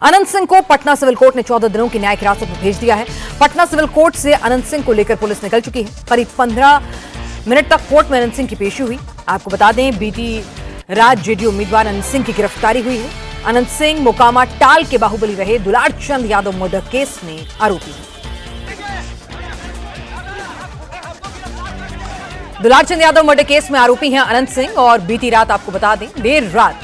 अनंत सिंह को Patna civil court ने 14 दिनों की न्यायिक हिरासत में भेज दिया है। पटना सिविल कोर्ट से अनंत सिंह को लेकर पुलिस निकल चुकी है। करीब 15 मिनट तक कोर्ट में अनंत सिंह की पेशी हुई। आपको बता दें, बीती रात जेडीयू उम्मीदवार अनंत सिंह की गिरफ्तारी हुई है। अनंत सिंह मोकामा टाल के बाहुबली रहे दुलार चंद यादव मर्डर केस में आरोपी है। दुलार चंद यादव मर्डर केस में आरोपी हैं अनंत सिंह और बीती रात आपको बता दें, देर रात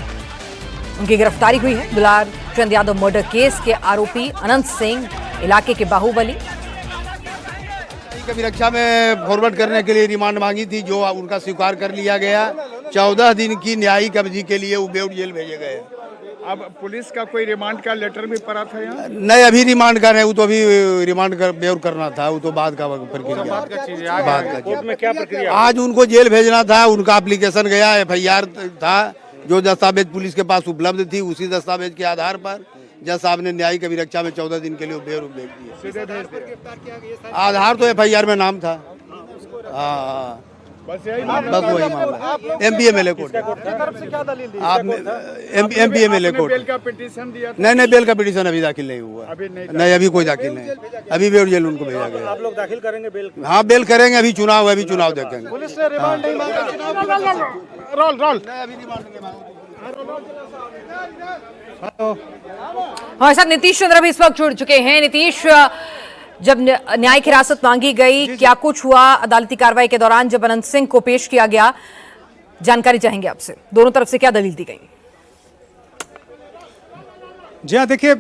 उनकी गिरफ्तारी हुई है। दुलार चंद यादव मर्डर केस के आरोपी अनंत सिंह इलाके के बाहुबली की रक्षा में फॉरवर्ड करने के लिए रिमांड मांगी थी, जो उनका स्वीकार कर लिया गया। 14 दिन की न्यायिक अवधि के लिए वो बेऊर जेल भेजे गए। अब पुलिस का कोई रिमांड का लेटर भी पड़ा था यहाँ? नहीं, अभी रिमांड का नहीं, वो तो अभी रिमांड कर बेऊर करना था, वो तो बाद का प्रक्रिया। बाद का चीज में क्या प्रक्रिया? आज उनको जेल भेजना था, उनका एप्लीकेशन गया, FIR था, जो दस्तावेज पुलिस के पास उपलब्ध थी, उसी दस्तावेज के आधार पर जज साहब ने न्यायिक अभिरक्षा में 14 दिन के लिए बेऊर भेज दिया। आधार तो FIR में नाम था। हाँ, बस वही मामला। MPMLA court. आप MPMLA कोर्ट। बेल का पिटीशन दिया था? नहीं, बेल का पिटीशन अभी दाखिल नहीं हुआ। नहीं, अभी कोई दाखिल नहीं। अभी बेऊर जेल उनको भेजा गया। आप लोग दाखिल करेंगे बेल? हाँ, बेल करेंगे। अभी चुनाव है, अभी चुनाव देखेंगे। पुलिस ने रिमांड नहीं मांगा। रोल हमारे साथ नीतीश चंद्र भी इस वक्त जुड़ चुके हैं। नीतीश, जब न्यायिक हिरासत मांगी गई, क्या कुछ हुआ अदालती कार्रवाई के दौरान जब अनंत सिंह को पेश किया गया? जानकारी चाहेंगे आपसे, दोनों तरफ से क्या दलील दी गई? जी हाँ, देखिए,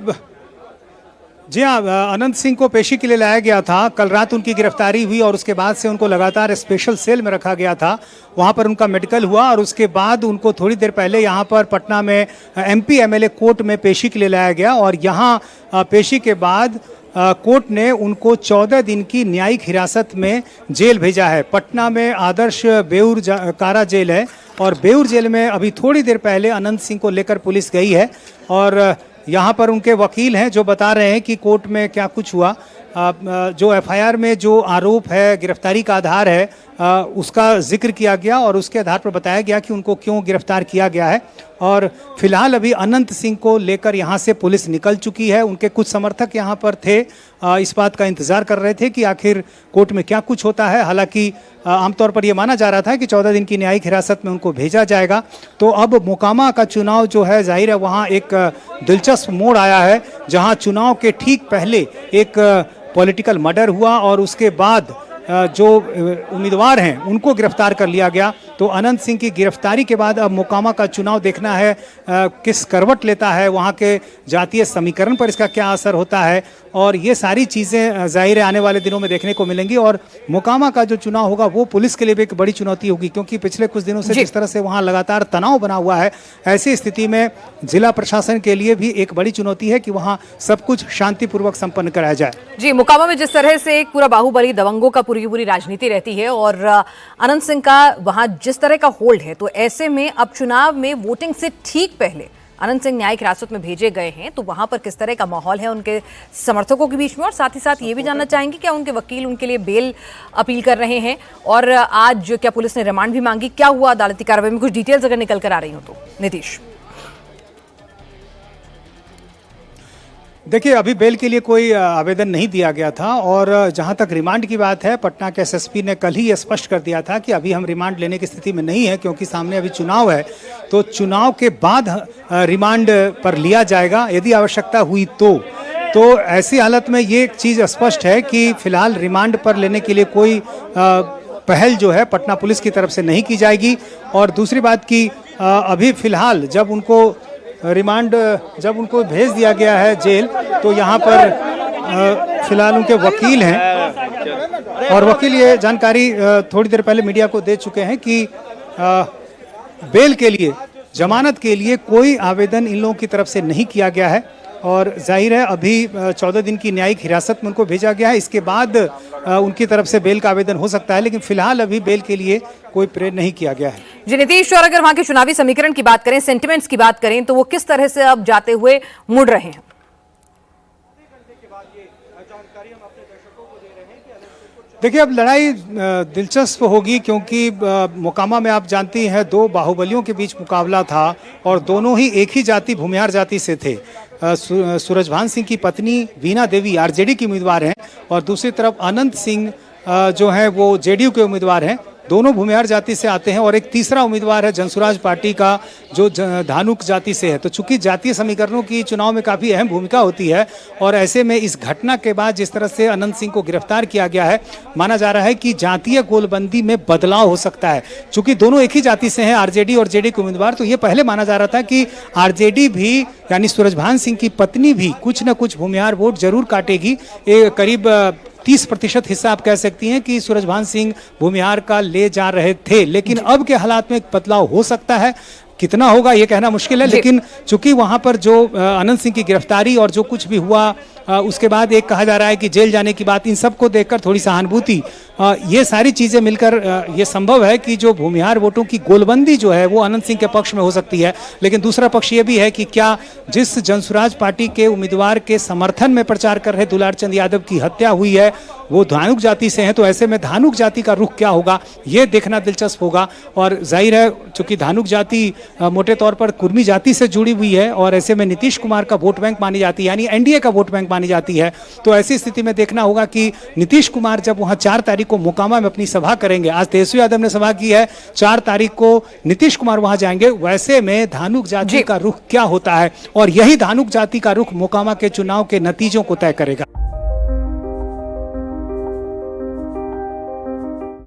जी हाँ, अनंत सिंह को पेशी के लिए लाया गया था। कल रात उनकी गिरफ्तारी हुई और उसके बाद से उनको लगातार स्पेशल सेल में रखा गया था। वहाँ पर उनका मेडिकल हुआ और उसके बाद उनको थोड़ी देर पहले यहाँ पर पटना में MPMLA कोर्ट में पेशी के लिए लाया गया और यहाँ पेशी के बाद कोर्ट ने उनको 14 दिन की न्यायिक हिरासत में जेल भेजा है। पटना में आदर्श बेऊर कारा जेल है और बेऊर जेल में अभी थोड़ी देर पहले अनंत सिंह को लेकर पुलिस गई है और यहाँ पर उनके वकील हैं जो बता रहे हैं कि कोर्ट में क्या कुछ हुआ। जो FIR में जो आरोप है, गिरफ्तारी का आधार है, उसका जिक्र किया गया और उसके आधार पर बताया गया कि उनको क्यों गिरफ्तार किया गया है। और फिलहाल अभी अनंत सिंह को लेकर यहाँ से पुलिस निकल चुकी है। उनके कुछ समर्थक यहाँ पर थे, इस बात का इंतजार कर रहे थे कि आखिर कोर्ट में क्या कुछ होता है। हालांकि आमतौर पर यह माना जा रहा था कि 14 दिन की न्यायिक हिरासत में उनको भेजा जाएगा। तो अब मोकामा का चुनाव जो है, जाहिर है वहाँ एक दिलचस्प मोड़ आया है, जहाँ चुनाव के ठीक पहले एक पॉलिटिकल मर्डर हुआ और उसके बाद जो उम्मीदवार हैं उनको गिरफ्तार कर लिया गया। तो अनंत सिंह की गिरफ्तारी के बाद अब मोकामा का चुनाव देखना है किस करवट लेता है, वहाँ के जातीय समीकरण पर इसका क्या असर होता है और ये सारी चीज़ें जाहिर है आने वाले दिनों में देखने को मिलेंगी। और मोकामा का जो चुनाव होगा वो पुलिस के लिए भी एक बड़ी चुनौती होगी, क्योंकि पिछले कुछ दिनों से जिस तरह से वहाँ लगातार तनाव बना हुआ है, ऐसी स्थिति में जिला प्रशासन के लिए भी एक बड़ी चुनौती है कि वहाँ सब कुछ शांतिपूर्वक संपन्न कराया जाए। जी, मोकामा में जिस तरह से एक पूरा बाहुबली दबंगों का पूरी राजनीति रहती है और अनंत सिंह का वहाँ जिस तरह का होल्ड है, तो ऐसे में अब चुनाव में वोटिंग से ठीक पहले अनंत सिंह न्यायिक हिरासत में भेजे गए हैं, तो वहां पर किस तरह का माहौल है उनके समर्थकों के बीच में? और साथ ही साथ ये भी जानना चाहेंगे क्या उनके वकील उनके लिए बेल अपील कर रहे हैं और आज क्या पुलिस ने रिमांड भी मांगी? क्या हुआ अदालती कार्रवाई में? कुछ डिटेल्स अगर निकल कर आ रही हो तो नीतीश। देखिए, अभी बेल के लिए कोई आवेदन नहीं दिया गया था और जहां तक रिमांड की बात है, पटना के SSP ने कल ही स्पष्ट कर दिया था कि अभी हम रिमांड लेने की स्थिति में नहीं है, क्योंकि सामने अभी चुनाव है। तो चुनाव के बाद रिमांड पर लिया जाएगा यदि आवश्यकता हुई तो ऐसी हालत में ये एक चीज़ स्पष्ट है कि फिलहाल रिमांड पर लेने के लिए कोई पहल जो है पटना पुलिस की तरफ से नहीं की जाएगी। और दूसरी बात कि अभी फिलहाल जब उनको भेज दिया गया है जेल, तो यहाँ पर फिलहाल उनके वकील हैं और वकील ये जानकारी थोड़ी देर पहले मीडिया को दे चुके हैं कि बेल के लिए, जमानत के लिए कोई आवेदन इन लोगों की तरफ से नहीं किया गया है और जाहिर है अभी 14 दिन की न्यायिक हिरासत में उनको भेजा गया है। इसके बाद उनकी तरफ से बेल का आवेदन हो सकता है, लेकिन फिलहाल अभी बेल के लिए कोई प्रेरण नहीं किया गया है। जी नीतीश, और अगर वहां के चुनावी समीकरण की बात करें, सेंटिमेंट्स की बात करें, तो वो किस तरह से अब जाते हुए मुड़ रहे हैं? देखिए, अब लड़ाई दिलचस्प होगी क्योंकि मोकामा में आप जानती हैं 2 बाहुबलियों के बीच मुकाबला था और दोनों ही एक ही जाति भूमिहार जाति से थे। सूरजभान सिंह की पत्नी वीणा देवी आरजेडी की उम्मीदवार हैं और दूसरी तरफ अनंत सिंह जो हैं वो जेडीयू के उम्मीदवार हैं। दोनों भूमिहार जाति से आते हैं और एक तीसरा उम्मीदवार है जनसुराज पार्टी का जो धानुक जाति से है। तो चूंकि जातीय समीकरणों की चुनाव में काफ़ी अहम भूमिका होती है और ऐसे में इस घटना के बाद जिस तरह से अनंत सिंह को गिरफ्तार किया गया है, माना जा रहा है कि जातीय गोलबंदी में बदलाव हो सकता है। चूंकि दोनों एक ही जाति से हैं, आरजेडी और जेडी के उम्मीदवार, तो ये पहले माना जा रहा था कि आरजेडी भी यानी सूरजभान सिंह की पत्नी भी कुछ न कुछ भूमिहार वोट जरूर काटेगी। करीब 30% हिस्सा आप कह सकती हैं कि सूरजभान सिंह भूमिहार का ले जा रहे थे, लेकिन अब के हालात में एक बदलाव हो सकता है। कितना होगा ये कहना मुश्किल है, लेकिन चूंकि वहां पर जो अनंत सिंह की गिरफ्तारी और जो कुछ भी हुआ उसके बाद एक कहा जा रहा है कि जेल जाने की बात, इन सबको देखकर थोड़ी सहानुभूति, ये सारी चीजें मिलकर ये संभव है कि जो भूमिहार वोटों की गोलबंदी जो है वो अनंत सिंह के पक्ष में हो सकती है। लेकिन दूसरा पक्ष ये भी है कि क्या जिस जनसुराज पार्टी के उम्मीदवार के समर्थन में प्रचार कर रहे दुलार चंद यादव की हत्या हुई है वो धानुक जाति से हैं, तो ऐसे में धानुक जाति का रुख क्या होगा ये देखना दिलचस्प होगा। और जाहिर है चूंकि धानुक जाति मोटे तौर पर कुर्मी जाति से जुड़ी हुई है और ऐसे में नीतीश कुमार का वोट बैंक मानी जाती है, यानी एनडीए का वोट बैंक मानी जाती है। तो ऐसी स्थिति में देखना होगा कि नीतीश कुमार जब वहां 4 तारीख को मोकामा में अपनी सभा करेंगे, आज तेजस्वी यादव ने सभा की है, 4 तारीख को नीतीश कुमार वहां जाएंगे, वैसे में धानुक जाति का रुख क्या होता है और यही धानुक जाति का रुख मोकामा के चुनाव के नतीजों को तय करेगा।